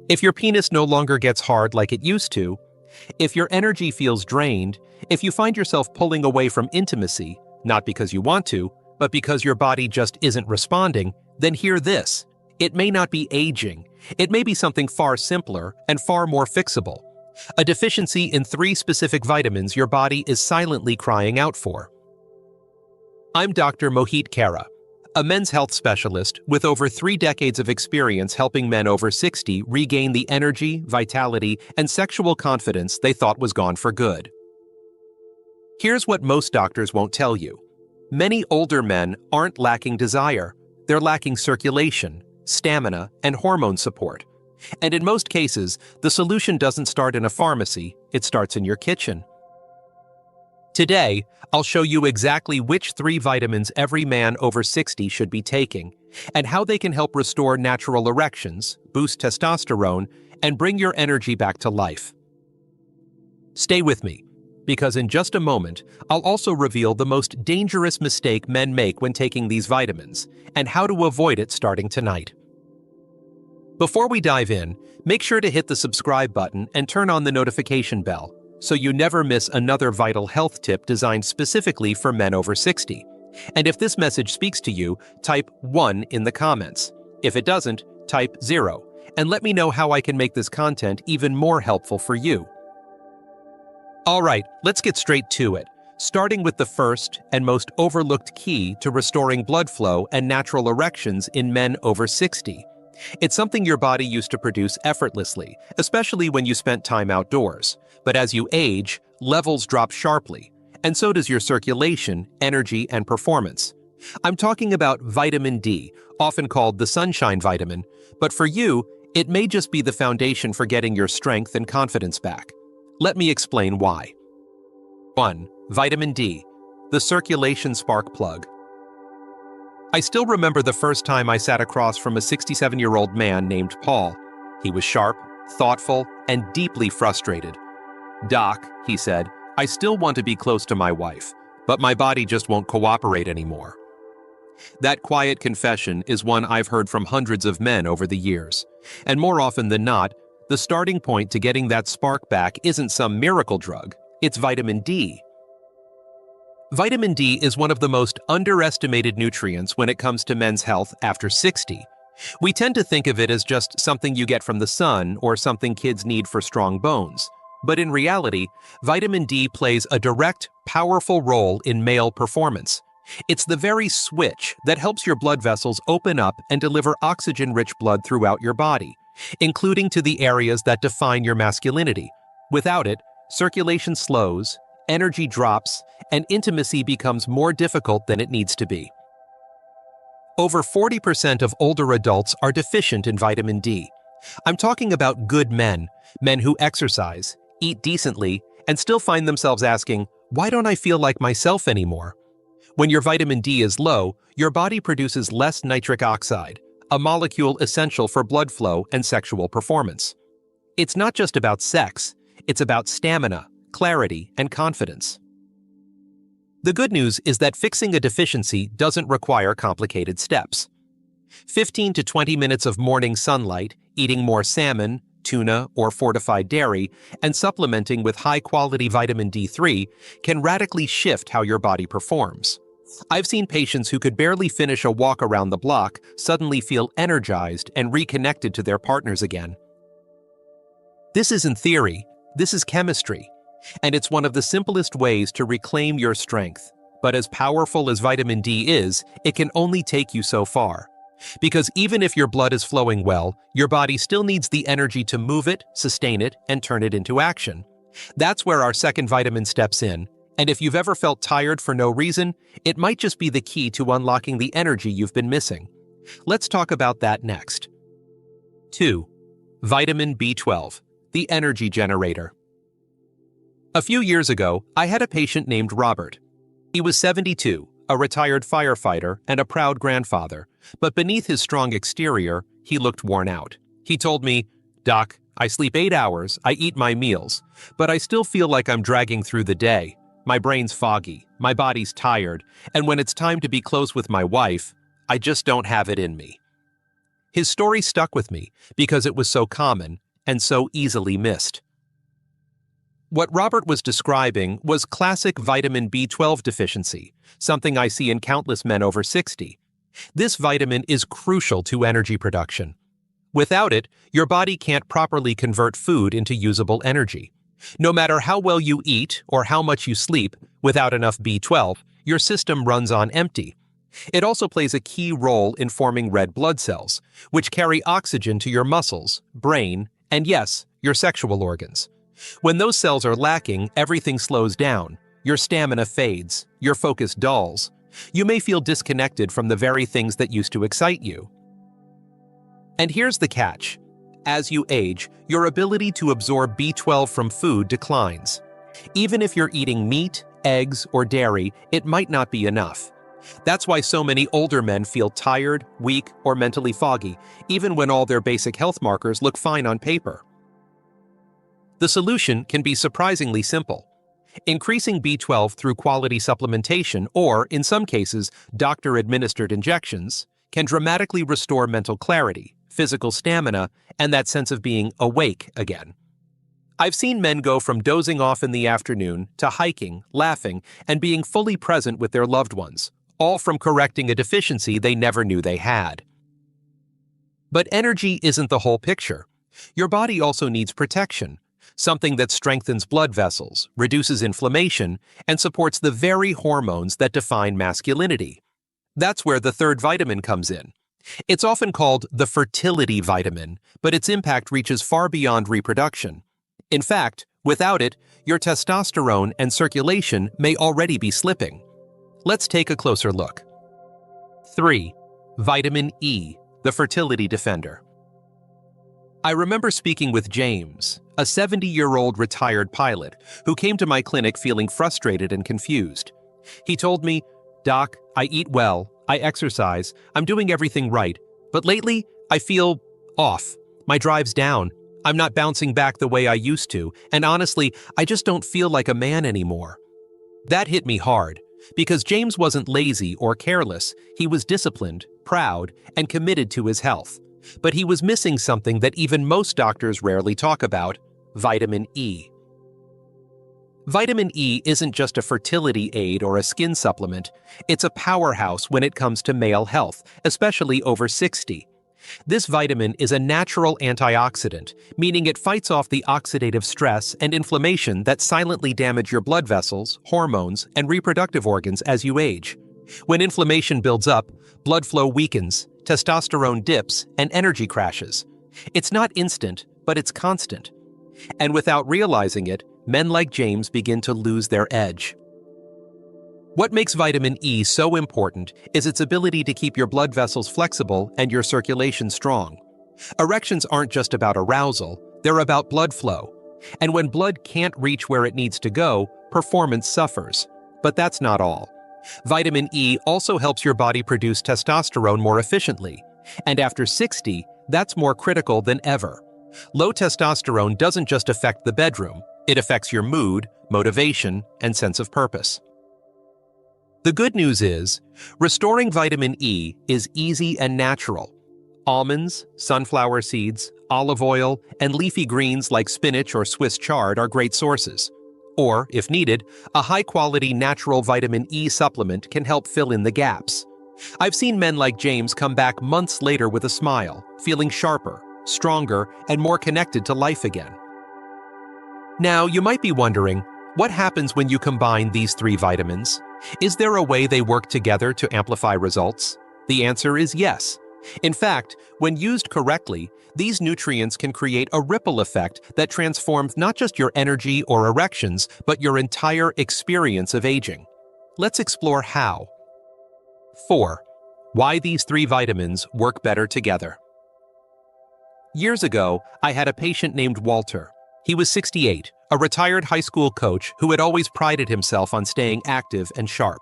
If your penis no longer gets hard like it used to, if your energy feels drained, if you find yourself pulling away from intimacy, not because you want to, but because your body just isn't responding, then hear this. It may not be aging. It may be something far simpler and far more fixable. A deficiency in 3 specific vitamins your body is silently crying out for. I'm Dr. Mohit Kara, a men's health specialist with over 3 decades of experience helping men over 60 regain the energy, vitality, and sexual confidence they thought was gone for good. Here's what most doctors won't tell you. Many older men aren't lacking desire. They're lacking circulation, stamina, and hormone support. And in most cases, the solution doesn't start in a pharmacy, it starts in your kitchen. Today, I'll show you exactly which 3 vitamins every man over 60 should be taking, and how they can help restore natural erections, boost testosterone, and bring your energy back to life. Stay with me, because in just a moment, I'll also reveal the most dangerous mistake men make when taking these vitamins, and how to avoid it starting tonight. Before we dive in, make sure to hit the subscribe button and turn on the notification bell, so you never miss another vital health tip designed specifically for men over 60. And if this message speaks to you, type 1 in the comments. If it doesn't, type 0, and let me know how I can make this content even more helpful for you. Alright, let's get straight to it, starting with the first and most overlooked key to restoring blood flow and natural erections in men over 60. It's something your body used to produce effortlessly, especially when you spent time outdoors. But as you age, levels drop sharply, and so does your circulation, energy, and performance. I'm talking about vitamin D, often called the sunshine vitamin, but for you, it may just be the foundation for getting your strength and confidence back. Let me explain why. 1. Vitamin D, the circulation spark plug. I still remember the first time I sat across from a 67-year-old man named Paul. He was sharp, thoughtful, and deeply frustrated. "Doc," he said, "I still want to be close to my wife, but my body just won't cooperate anymore." That quiet confession is one I've heard from hundreds of men over the years. And more often than not, the starting point to getting that spark back isn't some miracle drug, it's vitamin D. Vitamin D is one of the most underestimated nutrients when it comes to men's health after 60. We tend to think of it as just something you get from the sun or something kids need for strong bones. But in reality, vitamin D plays a direct, powerful role in male performance. It's the very switch that helps your blood vessels open up and deliver oxygen-rich blood throughout your body, including to the areas that define your masculinity. Without it, circulation slows, energy drops, and intimacy becomes more difficult than it needs to be. Over 40% of older adults are deficient in vitamin D. I'm talking about good men who exercise, eat decently, and still find themselves asking, "Why don't I feel like myself anymore?" When your vitamin D is low, your body produces less nitric oxide, a molecule essential for blood flow and sexual performance. It's not just about sex, it's about stamina, clarity, and confidence. The good news is that fixing a deficiency doesn't require complicated steps. 15 to 20 minutes of morning sunlight, eating more salmon, tuna, or fortified dairy, and supplementing with high-quality vitamin D3 can radically shift how your body performs. I've seen patients who could barely finish a walk around the block suddenly feel energized and reconnected to their partners again. This isn't theory, this is chemistry, and it's one of the simplest ways to reclaim your strength. But as powerful as vitamin D is, it can only take you so far. Because even if your blood is flowing well, your body still needs the energy to move it, sustain it, and turn it into action. That's where our second vitamin steps in, and if you've ever felt tired for no reason, it might just be the key to unlocking the energy you've been missing. Let's talk about that next. 2. Vitamin B12, the energy generator. A few years ago, I had a patient named Robert. He was 72, a retired firefighter and a proud grandfather, but beneath his strong exterior, he looked worn out. He told me, "Doc, I sleep 8 hours, I eat my meals, but I still feel like I'm dragging through the day. My brain's foggy, my body's tired, and when it's time to be close with my wife, I just don't have it in me." His story stuck with me because it was so common and so easily missed. What Robert was describing was classic vitamin B12 deficiency, something I see in countless men over 60. This vitamin is crucial to energy production. Without it, your body can't properly convert food into usable energy. No matter how well you eat or how much you sleep, without enough B12, your system runs on empty. It also plays a key role in forming red blood cells, which carry oxygen to your muscles, brain, and yes, your sexual organs. When those cells are lacking, everything slows down. Your stamina fades, your focus dulls. You may feel disconnected from the very things that used to excite you. And here's the catch. As you age, your ability to absorb B12 from food declines. Even if you're eating meat, eggs, or dairy, it might not be enough. That's why so many older men feel tired, weak, or mentally foggy, even when all their basic health markers look fine on paper. The solution can be surprisingly simple. Increasing B12 through quality supplementation or, in some cases, doctor-administered injections can dramatically restore mental clarity, physical stamina, and that sense of being awake again. I've seen men go from dozing off in the afternoon to hiking, laughing, and being fully present with their loved ones, all from correcting a deficiency they never knew they had. But energy isn't the whole picture. Your body also needs protection, something that strengthens blood vessels, reduces inflammation, and supports the very hormones that define masculinity. That's where the third vitamin comes in. It's often called the fertility vitamin, but its impact reaches far beyond reproduction. In fact, without it, your testosterone and circulation may already be slipping. Let's take a closer look. 3. Vitamin E, the fertility defender. I remember speaking with James, a 70-year-old retired pilot, who came to my clinic feeling frustrated and confused. He told me, "Doc, I eat well, I exercise, I'm doing everything right, but lately I feel off. My drive's down. I'm not bouncing back the way I used to, and honestly, I just don't feel like a man anymore." That hit me hard, because James wasn't lazy or careless. He was disciplined, proud, and committed to his health. But he was missing something that even most doctors rarely talk about: vitamin E. Vitamin E isn't just a fertility aid or a skin supplement. It's a powerhouse when it comes to male health, especially over 60. This vitamin is a natural antioxidant, meaning it fights off the oxidative stress and inflammation that silently damage your blood vessels, hormones, and reproductive organs as you age. When inflammation builds up, blood flow weakens, testosterone dips, and energy crashes. It's not instant, but it's constant. And without realizing it, men like James begin to lose their edge. What makes vitamin E so important is its ability to keep your blood vessels flexible and your circulation strong. Erections aren't just about arousal, they're about blood flow. And when blood can't reach where it needs to go, performance suffers. But that's not all. Vitamin E also helps your body produce testosterone more efficiently. And after 60, that's more critical than ever. Low testosterone doesn't just affect the bedroom, it affects your mood, motivation, and sense of purpose. The good news is, restoring vitamin E is easy and natural. Almonds, sunflower seeds, olive oil, and leafy greens like spinach or Swiss chard are great sources. Or, if needed, a high-quality natural vitamin E supplement can help fill in the gaps. I've seen men like James come back months later with a smile, feeling sharper, stronger, and more connected to life again. Now, you might be wondering, what happens when you combine these 3 vitamins? Is there a way they work together to amplify results? The answer is yes. In fact, when used correctly, these nutrients can create a ripple effect that transforms not just your energy or erections, but your entire experience of aging. Let's explore how. 4. Why these 3 vitamins work better together. Years ago, I had a patient named Walter. He was 68, a retired high school coach who had always prided himself on staying active and sharp.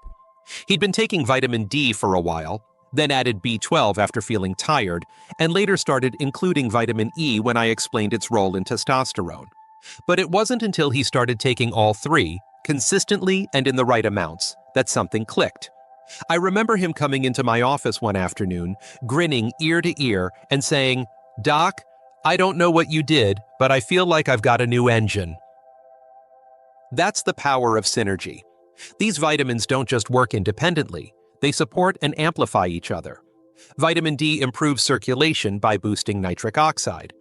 He'd been taking vitamin D for a while, then added B12 after feeling tired, and later started including vitamin E when I explained its role in testosterone. But it wasn't until he started taking all 3, consistently and in the right amounts, that something clicked. I remember him coming into my office one afternoon, grinning ear to ear and saying, "Doc, I don't know what you did, but I feel like I've got a new engine." That's the power of synergy. These vitamins don't just work independently, they support and amplify each other. Vitamin D improves circulation by boosting nitric oxide.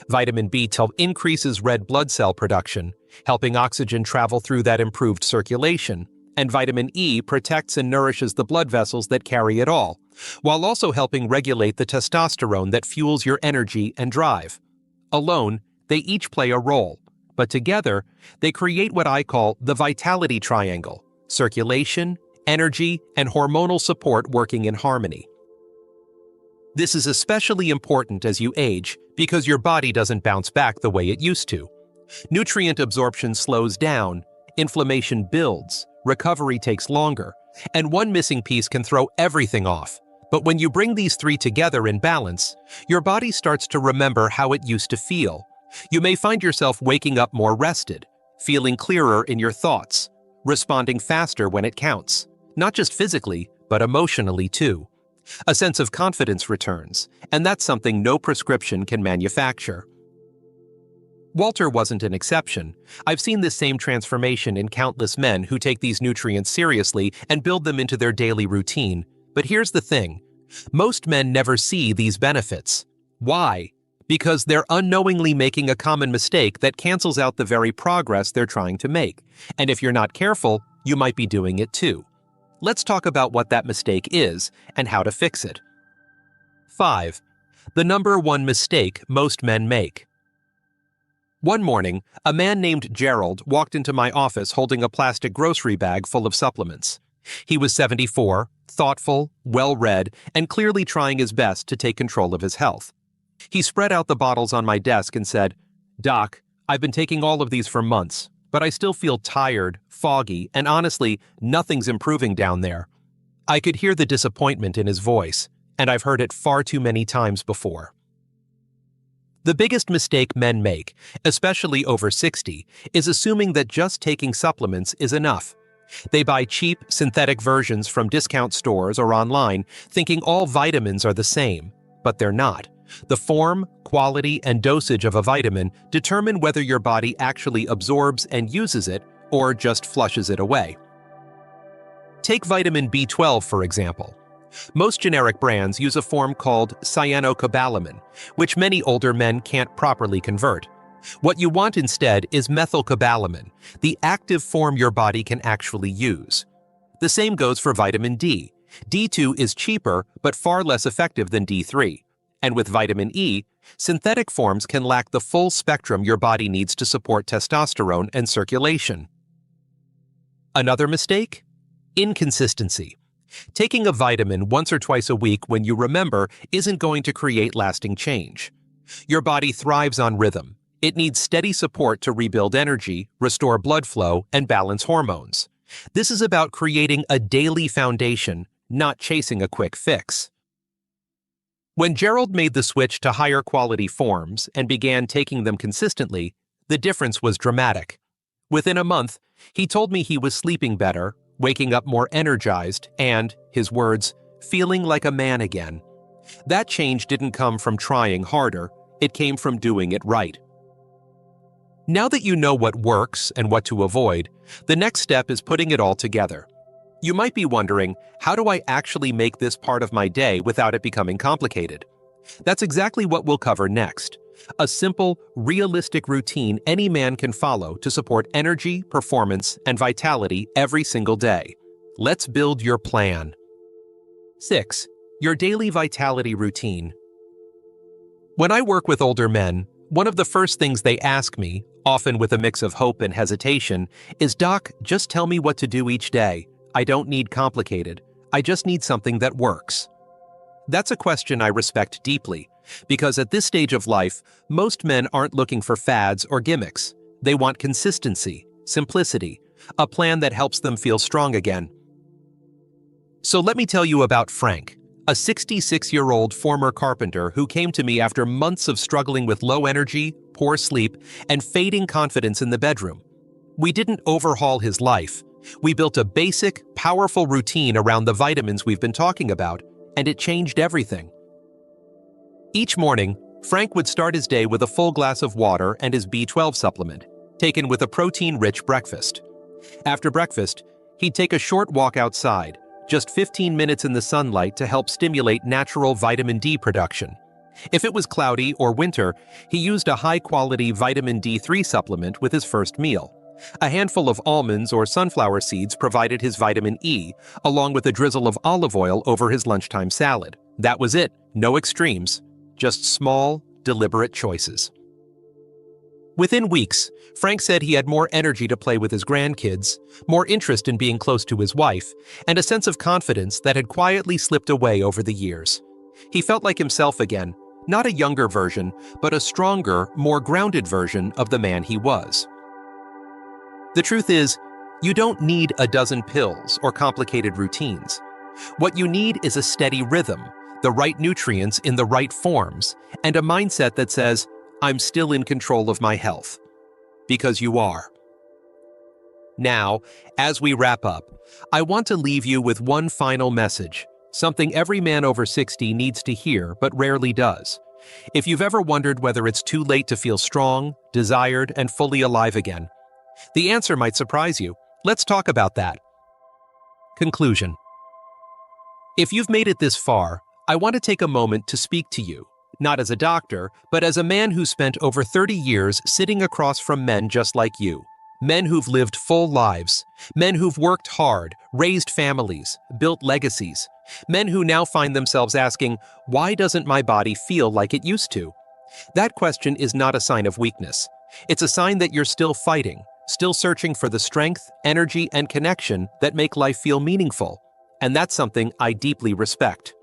Vitamin B12 increases red blood cell production, helping oxygen travel through that improved circulation. And vitamin E protects and nourishes the blood vessels that carry it all, while also helping regulate the testosterone that fuels your energy and drive. Alone, they each play a role, but together, they create what I call the vitality triangle: circulation, energy, and hormonal support working in harmony. This is especially important as you age because your body doesn't bounce back the way it used to. Nutrient absorption slows down, inflammation builds, recovery takes longer, and one missing piece can throw everything off. But when you bring these three together in balance, your body starts to remember how it used to feel. You may find yourself waking up more rested, feeling clearer in your thoughts, responding faster when it counts, not just physically, but emotionally too. A sense of confidence returns, and that's something no prescription can manufacture. Walter wasn't an exception. I've seen this same transformation in countless men who take these nutrients seriously and build them into their daily routine. But here's the thing. Most men never see these benefits. Why? Because they're unknowingly making a common mistake that cancels out the very progress they're trying to make. And if you're not careful, you might be doing it too. Let's talk about what that mistake is and how to fix it. 5. The number one mistake most men make. One morning, a man named Gerald walked into my office holding a plastic grocery bag full of supplements. He was 74, thoughtful, well-read, and clearly trying his best to take control of his health. He spread out the bottles on my desk and said, "Doc, I've been taking all of these for months, but I still feel tired, foggy, and honestly, nothing's improving down there." I could hear the disappointment in his voice, and I've heard it far too many times before. The biggest mistake men make, especially over 60, is assuming that just taking supplements is enough. They buy cheap, synthetic versions from discount stores or online, thinking all vitamins are the same, but they're not. The form, quality, and dosage of a vitamin determine whether your body actually absorbs and uses it or just flushes it away. Take vitamin B12, for example. Most generic brands use a form called cyanocobalamin, which many older men can't properly convert. What you want instead is methylcobalamin, the active form your body can actually use. The same goes for vitamin D. D2 is cheaper but far less effective than D3. And with vitamin E, synthetic forms can lack the full spectrum your body needs to support testosterone and circulation. Another mistake? Inconsistency. Taking a vitamin once or twice a week when you remember isn't going to create lasting change. Your body thrives on rhythm. It needs steady support to rebuild energy, restore blood flow, and balance hormones. This is about creating a daily foundation, not chasing a quick fix. When Gerald made the switch to higher quality forms and began taking them consistently, the difference was dramatic. Within a month, he told me he was sleeping better, waking up more energized, and, his words, feeling like a man again. That change didn't come from trying harder, it came from doing it right. Now that you know what works and what to avoid, the next step is putting it all together. You might be wondering, how do I actually make this part of my day without it becoming complicated? That's exactly what we'll cover next. A simple, realistic routine any man can follow to support energy, performance, and vitality every single day. Let's build your plan. 6. Your daily vitality routine. When I work with older men, one of the first things they ask me, often with a mix of hope and hesitation, is, "Doc, just tell me what to do each day. I don't need complicated. I just need something that works." That's a question I respect deeply, because at this stage of life, most men aren't looking for fads or gimmicks. They want consistency, simplicity, a plan that helps them feel strong again. So let me tell you about Frank, a 66-year-old former carpenter who came to me after months of struggling with low energy, poor sleep, and fading confidence in the bedroom. We didn't overhaul his life. We built a basic, powerful routine around the vitamins we've been talking about, and it changed everything. Each morning, Frank would start his day with a full glass of water and his B12 supplement, taken with a protein-rich breakfast. After breakfast, he'd take a short walk outside, just 15 minutes in the sunlight to help stimulate natural vitamin D production. If it was cloudy or winter, he used a high-quality vitamin D3 supplement with his first meal. A handful of almonds or sunflower seeds provided his vitamin E, along with a drizzle of olive oil over his lunchtime salad. That was it, no extremes, just small, deliberate choices. Within weeks, Frank said he had more energy to play with his grandkids, more interest in being close to his wife, and a sense of confidence that had quietly slipped away over the years. He felt like himself again, not a younger version, but a stronger, more grounded version of the man he was. The truth is, you don't need a dozen pills or complicated routines. What you need is a steady rhythm, the right nutrients in the right forms, and a mindset that says, I'm still in control of my health. Because you are. Now, as we wrap up, I want to leave you with one final message, something every man over 60 needs to hear but rarely does. If you've ever wondered whether it's too late to feel strong, desired, and fully alive again, the answer might surprise you. Let's talk about that. Conclusion. If you've made it this far, I want to take a moment to speak to you, not as a doctor, but as a man who spent over 30 years sitting across from men just like you. Men who've lived full lives, men who've worked hard, raised families, built legacies, men who now find themselves asking, why doesn't my body feel like it used to? That question is not a sign of weakness. It's a sign that you're still fighting, still searching for the strength, energy, and connection that make life feel meaningful. And that's something I deeply respect.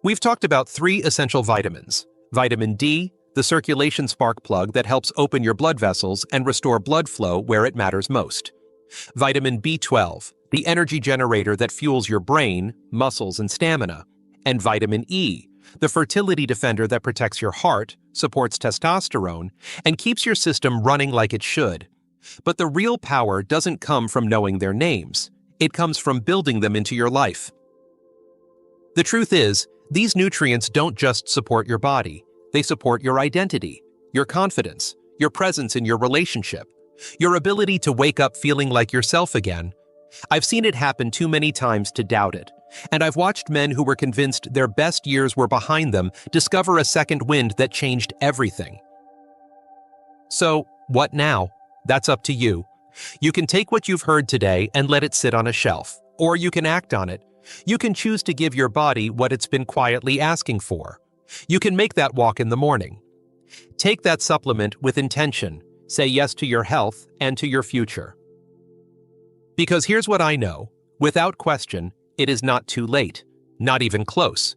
We've talked about 3 essential vitamins: vitamin D, the circulation spark plug that helps open your blood vessels and restore blood flow where it matters most; vitamin B12, the energy generator that fuels your brain, muscles, and stamina; and vitamin E, the fertility defender that protects your heart, supports testosterone, and keeps your system running like it should. But the real power doesn't come from knowing their names. It comes from building them into your life. The truth is, these nutrients don't just support your body. They support your identity, your confidence, your presence in your relationship, your ability to wake up feeling like yourself again. I've seen it happen too many times to doubt it, and I've watched men who were convinced their best years were behind them discover a second wind that changed everything. So, what now? That's up to you. You can take what you've heard today and let it sit on a shelf, or you can act on it. You can choose to give your body what it's been quietly asking for. You can make that walk in the morning. Take that supplement with intention. Say yes to your health and to your future. Because here's what I know. Without question, it is not too late. Not even close.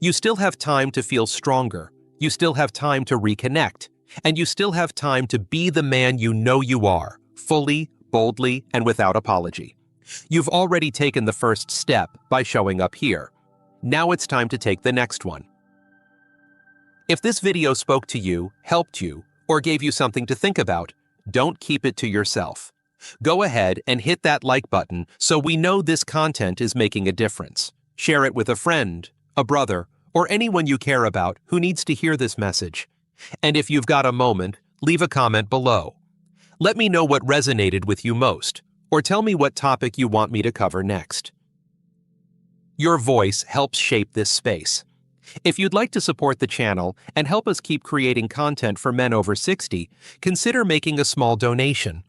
You still have time to feel stronger. You still have time to reconnect. And you still have time to be the man you know you are, fully, boldly, and without apology. You've already taken the first step by showing up here. Now it's time to take the next one. If this video spoke to you, helped you, or gave you something to think about, don't keep it to yourself. Go ahead and hit that like button so we know this content is making a difference. Share it with a friend, a brother, or anyone you care about who needs to hear this message. And if you've got a moment, leave a comment below. Let me know what resonated with you most, or tell me what topic you want me to cover next. Your voice helps shape this space. If you'd like to support the channel and help us keep creating content for men over 60, consider making a small donation.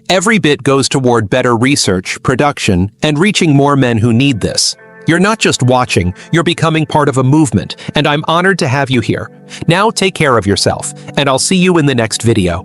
Every bit goes toward better research, production, and reaching more men who need this. You're not just watching, you're becoming part of a movement, and I'm honored to have you here. Now take care of yourself, and I'll see you in the next video.